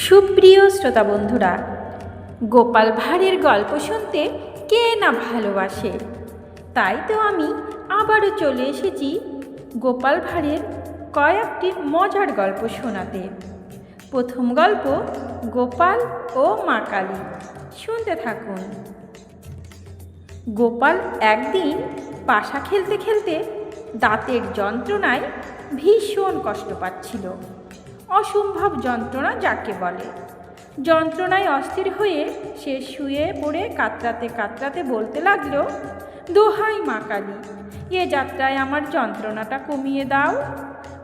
সুপ্রিয় শ্রোতা বন্ধুরা, গোপাল ভাঁড়ের গল্প শুনতে কে না ভালোবাসে। তাই তো আমি আবারও চলে এসেছি গোপাল ভাঁড়ের কয়েকটি মজার গল্প শোনাতে। প্রথম গল্প, গোপাল ও মা কালী। শুনতে থাকুন। গোপাল একদিন পাশা খেলতে খেলতে দাঁতের যন্ত্রণায় ভীষণ কষ্ট পাচ্ছিল। অসম্ভব যন্ত্রণা যাকে বলে। যন্ত্রণায় অস্থির হয়ে সে শুয়ে পড়ে কাতরাতে কাতরাতে বলতে লাগলো, দোহাই মা কালী, এ যাত্রায় আমার যন্ত্রণাটা কমিয়ে দাও।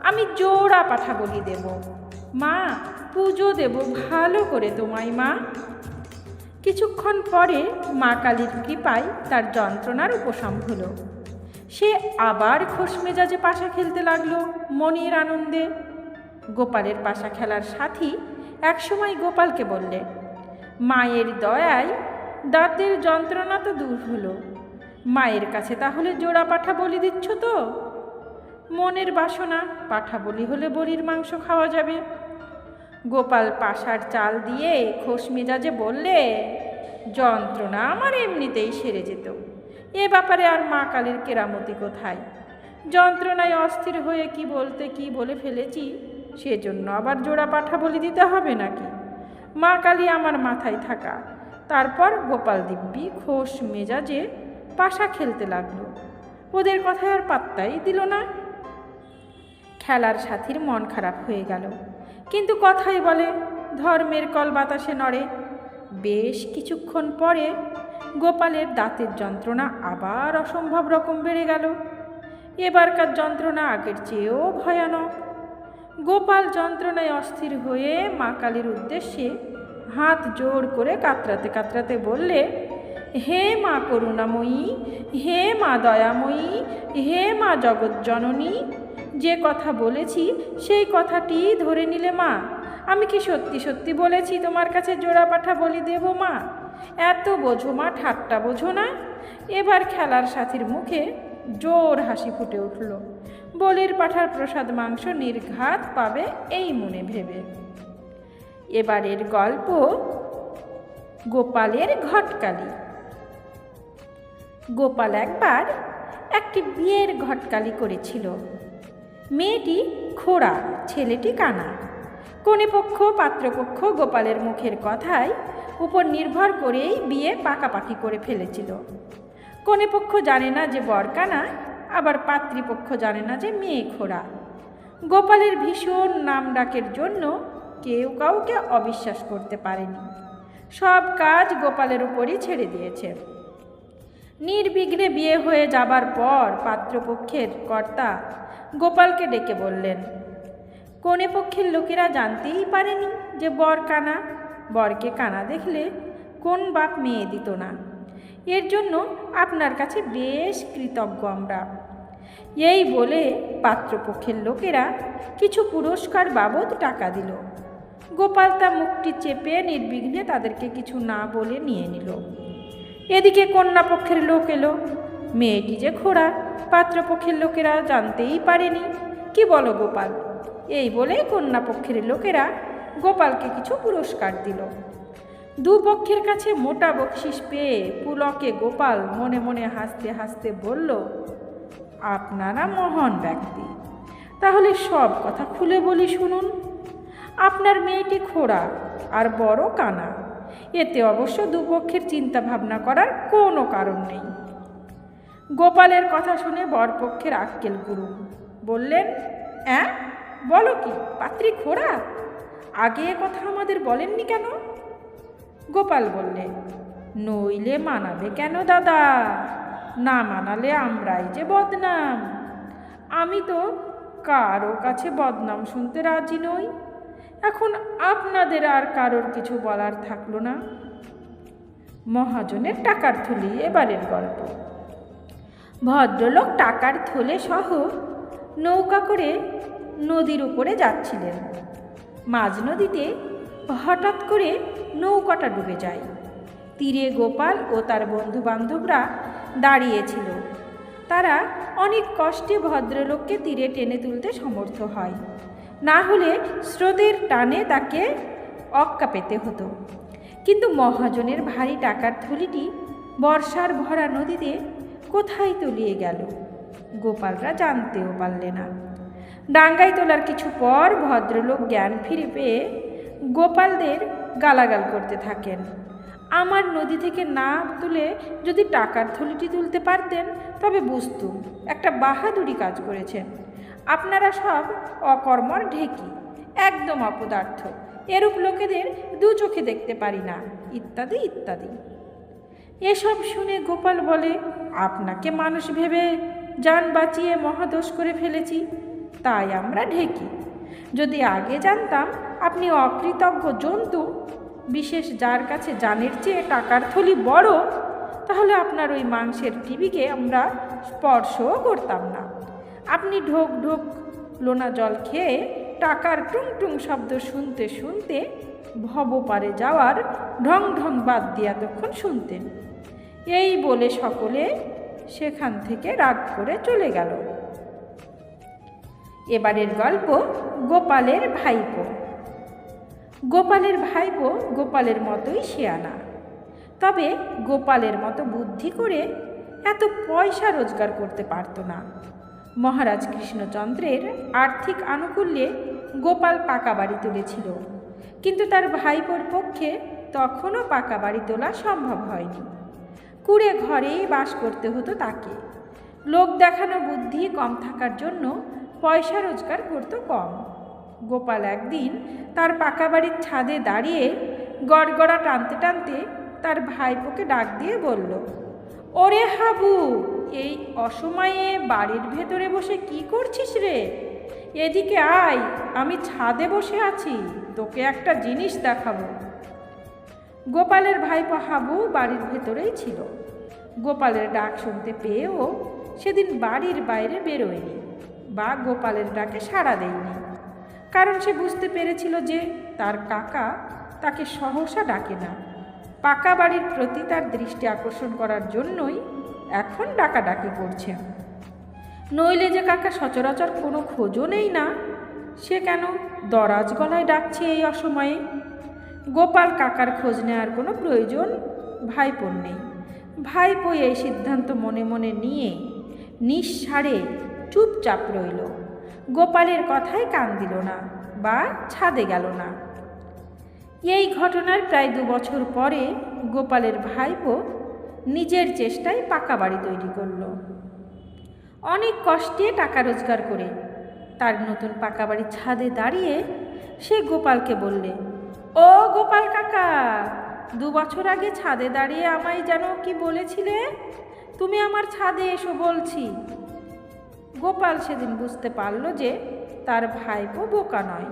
আমি জোড়া পাঠা বলি দেব মা, পুজো দেব ভালো করে তোমায় মা। কিছুক্ষণ পরে মা কালীর কৃপায় তার যন্ত্রণার উপশম হলো। সে আবার খোশ মেজাজে পাশা খেলতে লাগলো মনের আনন্দে। গোপালের পাশা খেলার সাথী একসময় গোপালকে বললে, মায়ের দয়ায় দাঁতের যন্ত্রণা তো দূর হলো। মায়ের কাছে তাহলে জোড়া পাঠা বলি দিচ্ছ তো? মনের বাসনা, পাঠা বলি হলে বলির মাংস খাওয়া যাবে। গোপাল পাশার চাল দিয়ে খোশ মেজাজে বললে, যন্ত্রণা আমার এমনিতেই সেরে যেত, এ ব্যাপারে আর মা কালীর কেরামতি কোথায়? যন্ত্রণায় অস্থির হয়ে কি বলতে কি বলে ফেলেছি, সেজন্য আবার জোড়া পাঠা বলি দিতে হবে নাকি? মা কালী আমার মাথায় থাকা। তারপর গোপাল দিব্যি খোশ মেজাজে পাশা খেলতে লাগলো। ওদের কথায় আর পাত্তাই দিল না। খেলার সাথীর মন খারাপ হয়ে গেল, কিন্তু কথাই বলে ধর্মের কল বাতাসে নড়ে। বেশ কিছুক্ষণ পরে গোপালের দাঁতের যন্ত্রণা আবার অসম্ভব রকম বেড়ে গেল। এবারকার যন্ত্রণা আগের চেয়েও ভয়ানক। গোপাল যন্ত্রণায় অস্থির হয়ে মা কালীর উদ্দেশ্যে হাত জোড় করে কাতরাতে কাতরাতে বললে, হে মা করুণাময়ী, হে মা দয়াময়ী, হে মা জগৎজননী, যে কথা বলেছি সেই কথাটি ধরে নিলে মা। আমি কি সত্যি সত্যি বলেছি তোমার কাছে জোড়া পাঠা বলি দেব মা? এত বোঝো মা, ঠাট্টা বোঝো না। এবার খেলার সাথীর মুখে জোর হাসি ফুটে উঠল। বলির পাঠার প্রসাদ মাংস নির্ঘাত পাবে এই মনে ভেবে। এবারের গল্প, গোপালের ঘটকালি। গোপাল একবার একটি বিয়ের ঘটকালি করেছিল। মেয়েটি খোড়া, ছেলেটি কানা। কনেপক্ষ পাত্রপক্ষ গোপালের মুখের কথায় উপর নির্ভর করেই বিয়ে পাকাপাকি করে ফেলেছিল। কনেপক্ষ জানে না যে বর কানা, আবার পাত্রীপক্ষ জানে না যে মেয়ে খোড়া। গোপালের ভীষণ নাম ডাকের জন্য কেউ কাউকে অবিশ্বাস করতে পারেনি। সব কাজ গোপালের উপরই ছেড়ে দিয়েছে। নির্বিঘ্নে বিয়ে হয়ে যাবার পর পাত্রপক্ষের কর্তা গোপালকে ডেকে বললেন, কনেপক্ষের লোকেরা জানতেই পারেনি যে বর কানা। বরকে কানা দেখলে কোন বাপ মেয়ে দিত না। এর জন্য আপনার কাছে বেশ কৃতজ্ঞ আমরা। এই বলে পাত্রপক্ষের লোকেরা কিছু পুরস্কার বাবদ টাকা দিল। গোপাল তা মুখটি চেপে নির্বিঘ্নে তাদেরকে কিছু না বলে নিয়ে নিল। এদিকে কন্যাপক্ষের লোক এলো। মেয়েটি যে খোড়া পাত্রপক্ষের লোকেরা জানতেই পারেনি। কি বলো গোপাল? এই বলে কন্যাপক্ষের লোকেরা গোপালকে কিছু পুরস্কার দিল। দুপক্ষের কাছে মোটা বকশিস পেয়ে পুলকে গোপাল মনে মনে হাসতে হাসতে বলল, আপনারা মহান ব্যক্তি, তাহলে সব কথা খুলে বলি শুনুন। আপনার মেয়েটি খোড়া আর বড় কানা, এতে অবশ্য দুপক্ষের চিন্তা ভাবনা করার কোনো কারণ নেই। গোপালের কথা শুনে বরপক্ষের আক্কেল গুরু বললেন, হ্যাঁ বলো কি, পাত্রী খোড়া? আগে এ কথা আমাদের বলেননি কেন? গোপাল বললে, নইলে মানাবে কেন দাদা? না মানালে আমরাই যে বদনাম। আমি তো কারো কাছে বদনাম শুনতে রাজি নই। এখন আপনাদের আর কারোর কিছু বলার থাকলো না। মহাজনের টাকার থলি এবারের গল্প। ভদ্রলোক টাকার থলে সহ নৌকা করে নদীর উপরে যাচ্ছিলেন। মাঝ নদীতে হঠাৎ করে নৌকাটা ডুবে যায়। তীরে গোপাল ও তার বন্ধু বান্ধবরা দাঁড়িয়েছিল। তারা অনেক কষ্টে ভদ্রলোককে তীরে টেনে তুলতে সমর্থ হয়, না হলে স্রোতের টানে তাকে অক্কা পেতে হতো। কিন্তু মহাজনের ভারী টাকার থলিটি বর্ষার ভরা নদীতে কোথায় তলিয়ে গেল গোপালরা জানতেও পারলে না। ডাঙ্গায় তোলার কিছু পর ভদ্রলোক জ্ঞান ফিরে পেয়ে গোপালদের গালাগাল করতে থাকেন। আমার নদী থেকে না তুলে যদি টাকার থলিটি তুলতে পারতেন তবে বুঝতুম একটা বাহাদুরি কাজ করেছেন। আপনারা সব অকর্মর ঢেকি, একদম অপদার্থ, এরূপ লোকেদের দু চোখে দেখতে পারি না, ইত্যাদি ইত্যাদি। এসব শুনে গোপাল বলে, আপনাকে মানুষ ভেবে জান বাঁচিয়ে মহাদোষ করে ফেলেছি, তাই আমরা ঢেকি। যদি আগে জানতাম আপনি অকৃতজ্ঞ জন্তু, বিশেষ যার কাছে জানের চেয়ে টাকার থলি বড়, তাহলে আপনার ওই মাংসের টিবিকে আমরা স্পর্শও করতাম না। আপনি ঢোক ঢোক লোনা জল খেয়ে টাকার টুং টুং শব্দ শুনতে শুনতে ভবপারে যাওয়ার ঢং ঢং বাদ দিয়ে এতক্ষণ শুনতেন। এই বলে সকলে সেখান থেকে রাগ করে চলে গেল। এবারের গল্প গোপালের ভাইপো। গোপালের ভাইপো গোপালের মতোই শেয়ানা, তবে গোপালের মতো বুদ্ধি করে এত পয়সা রোজগার করতে পারত না। মহারাজ কৃষ্ণচন্দ্রের আর্থিক আনুকূল্যে গোপাল পাকা বাড়ি তুলেছিল, কিন্তু তার ভাইপোর পক্ষে তখনও পাকা বাড়ি তোলা সম্ভব হয়নি। কুড়ে ঘরেই বাস করতে হতো তাকে। লোক দেখানো বুদ্ধি কম থাকার জন্য পয়সা রোজগার করত কম। গোপাল একদিন তার পাকা বাড়ির ছাদে দাঁড়িয়ে গড়গড়া টানতে টানতে তার ভাইপোকে ডাক দিয়ে বলল, ওরে হাবু, এই অসময়ে বাড়ির ভেতরে বসে কি করছিস রে? এদিকে আয়, আমি ছাদে বসে আছি, তোকে একটা জিনিস দেখাবো। গোপালের ভাইপো হাবু বাড়ির ভেতরেই ছিল। গোপালের ডাক শুনতে পেয়েও সেদিন বাড়ির বাইরে বেরোয়নি বা গোপালের ডাকে সাড়া দেয়নি, কারণ সে বুঝতে পেরেছিল যে তার কাকা তাকে সহসা ডাকে না। পাকা বাড়ির প্রতি তার দৃষ্টি আকর্ষণ করার জন্যই এখন ডাকাডাকি করছে, নইলে যে কাকা সচরাচর কোনো খোঁজও নেই না, সে কেন দরাজ গলায় ডাকছে এই অসময়ে? গোপাল কাকার খোঁজ নেওয়ার কোনো প্রয়োজন ভাইপোর নেই। ভাইপো এই সিদ্ধান্ত মনে মনে নিয়ে নিঃসাড়ে চুপচাপ রইল। গোপালের কথায় কান দিল না বা ছাদে গেল না। এই ঘটনার প্রায় 2 বছর পরে গোপালের ভাইপো নিজের চেষ্টায় পাকা বাড়ি তৈরি করল। অনেক কষ্টে টাকা রোজগার করে তার নতুন পাকা বাড়ির ছাদে দাঁড়িয়ে সে গোপালকে বললে, ও গোপাল কাকা, 2 বছর আগে ছাদে দাঁড়িয়ে আমায় যেন কি বলেছিলে? তুমি আমার ছাদে এসো বলছি। গোপাল সেদিন বুঝতে পারল যে তার ভাইপো বোকা নয়,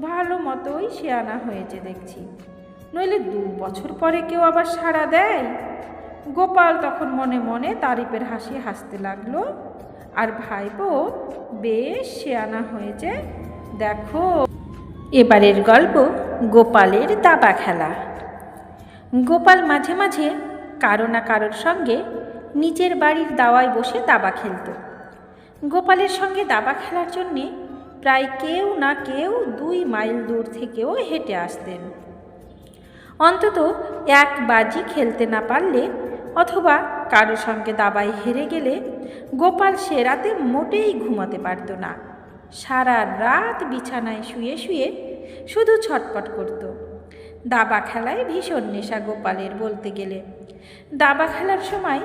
ভালো মতোই শেয়ানা হয়েছে দেখছি, নইলে 2 বছর পরে কেউ আবার সাড়া দেয়? গোপাল তখন মনে মনে তারিফের হাসি হাসতে লাগলো, আর ভাইপো বেশ শেয়ানা হয়েছে দেখো। এবারের গল্প গোপালের দাবা খেলা। গোপাল মাঝে মাঝে কারো না কারোর সঙ্গে নিজের বাড়ির দাওয়ায় বসে দাবা খেলত। গোপালের সঙ্গে দাবা খেলার জন্যে প্রায় কেউ না কেউ 2 মাইল দূর থেকেও হেঁটে আসতেন। অন্তত এক বাজি খেলতে না পারলে অথবা কারো সঙ্গে দাবায় হেরে গেলে গোপাল সে রাতে মোটেই ঘুমাতে পারত না। সারা রাত বিছানায় শুয়ে শুয়ে শুধু ছটপট করত। দাবা খেলায় ভীষণ নেশা গোপালের বলতে গেলে। দাবা খেলার সময়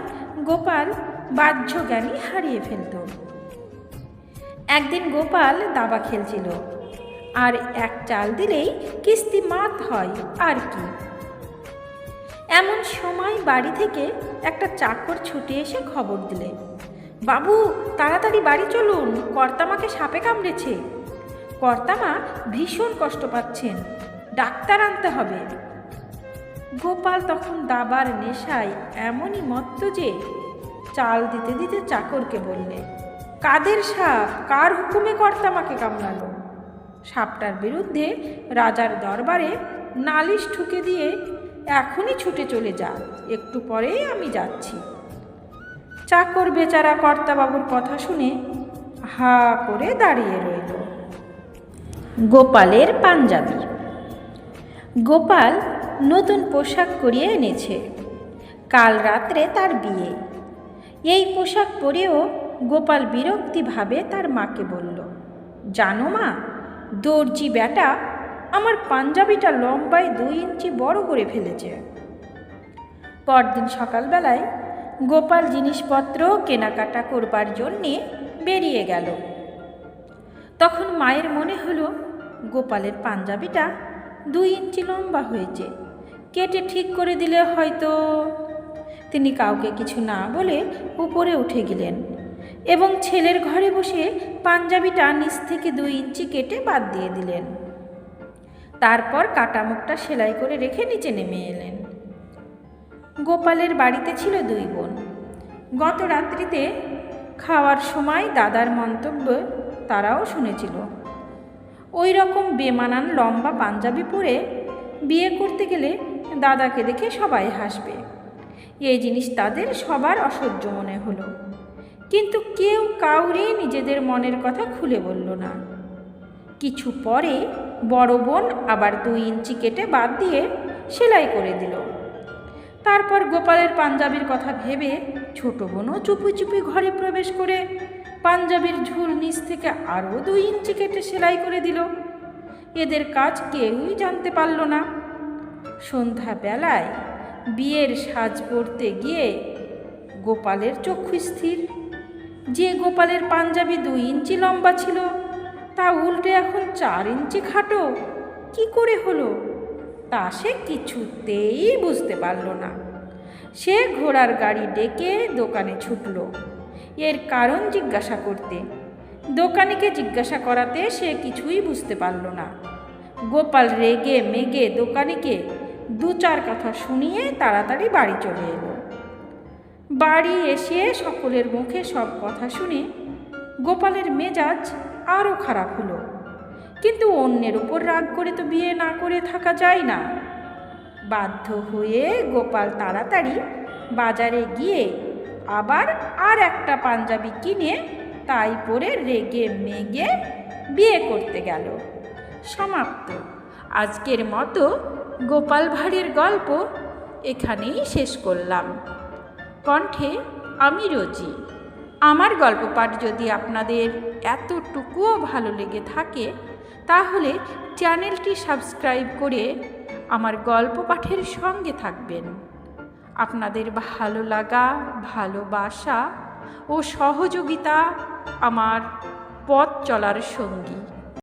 গোপাল বাহ্য জ্ঞানী হারিয়ে ফেলত। একদিন গোপাল দাবা খেলছিল, আর এক চাল দিলেই কিস্তি মাত হয় আর কি। এমন সময় বাড়ি থেকে একটা চাকর ছুটে এসে খবর দিলে, বাবু তাড়াতাড়ি বাড়ি চলুন, কর্তামাকে সাপে কামড়েছে, কর্তামা ভীষণ কষ্ট পাচ্ছেন, ডাক্তার আনতে হবে। গোপাল তখন দাবার নেশায় এমনই মত্ত যে চাল দিতে দিতে চাকরকে বললে, কাদের সাপ, কার হুকুমে কর্তামাকে কামড়ালো? সাপটার বিরুদ্ধে রাজার দরবারে নালিশ ঠুকে দিয়ে এখনই ছুটে চলে যা, একটু পরেই আমি যাচ্ছি। চাকর বেচারা কর্তাবাবুর কথা শুনে হা করে দাঁড়িয়ে রইল। গোপালের পাঞ্জাবি। গোপাল নতুন পোশাক করিয়ে এনেছে। কাল রাত্রে তার বিয়ে। এই পোশাক পরেও গোপাল বিরক্তিভাবে তার মাকে বলল, জানো মা, দর্জি বেটা আমার পাঞ্জাবিটা লম্বায় 2 ইঞ্চি বড় করে ফেলেছে। পরদিন সকালবেলায় গোপাল জিনিসপত্র কেনাকাটা করবার জন্যে বেরিয়ে গেল। তখন মায়ের মনে হলো গোপালের পাঞ্জাবিটা 2 ইঞ্চি লম্বা হয়েছে, কেটে ঠিক করে দিলে হয়তো। তিনি কাউকে কিছু না বলে উপরে উঠে গেলেন এবং ছেলের ঘরে বসে পাঞ্জাবিটা নিচ থেকে 2 ইঞ্চি কেটে বাদ দিয়ে দিলেন। তারপর কাটা মুখটা সেলাই করে রেখে নিচে নেমে এলেন। গোপালের বাড়িতে ছিল 2 বোন। গত রাত্রিতে খাওয়ার সময় দাদার মন্তব্য তারাও শুনেছিল। ওই রকম বেমানান লম্বা পাঞ্জাবি পরে বিয়ে করতে গেলে দাদাকে দেখে সবাই হাসবে, এই জিনিস তাদের সবার অসহ্য মনে হলো। কিন্তু কেউ কাউরে নিজেদের মনের কথা খুলে বলল না। কিছু পরে বড় বোন আবার 2 ইঞ্চি কেটে বাদ দিয়ে সেলাই করে দিল। তারপর গোপালের পাঞ্জাবির কথা ভেবে ছোট বোনও চুপি চুপি ঘরে প্রবেশ করে পাঞ্জাবির ঝুল নিচ থেকে আরও 2 ইঞ্চি কেটে সেলাই করে দিল। এদের কাজ কেউই জানতে পারল না। সন্ধ্যাবেলায় বিয়ের সাজ পরতে গিয়ে গোপালের চক্ষু স্থির। যে গোপালের পাঞ্জাবি 2 ইঞ্চি লম্বা ছিল তা উল্টে এখন 4 ইঞ্চি খাটো কি করে হলো, তা সে কিছুতেই বুঝতে পারল না। সে ঘোড়ার গাড়ি ডেকে দোকানে ছুটল এর কারণ জিজ্ঞাসা করতে। দোকানিকে জিজ্ঞাসা করাতে সে কিছুই বুঝতে পারল না। গোপাল রেগে মেগে দোকানিকে 2-4 কথা শুনিয়ে তাড়াতাড়ি বাড়ি চলে এলো। বাড়ি এসে সকলের মুখে সব কথা শুনে গোপালের মেজাজ আরও খারাপ হলো। কিন্তু অন্যের উপর রাগ করে তো বিয়ে না করে থাকা যায় না। বাধ্য হয়ে গোপাল তাড়াতাড়ি বাজারে গিয়ে আবার আর একটা পাঞ্জাবি কিনে তাই পরে রেগে মেগে বিয়ে করতে গেল। সমাপ্ত। আজকের মতো গোপাল ভাঁড়ের গল্প এখানেই শেষ করলাম। কণ্ঠে আমি রোজি। আমার গল্প পাঠ যদি আপনাদের এতটুকুও ভালো লেগে থাকে তাহলে চ্যানেলটি সাবস্ক্রাইব করে আমার গল্প পাঠের সঙ্গে থাকবেন। আপনাদের ভালো লাগা, ভালোবাসা ও সহযোগিতা আমার পথ চলার সঙ্গী।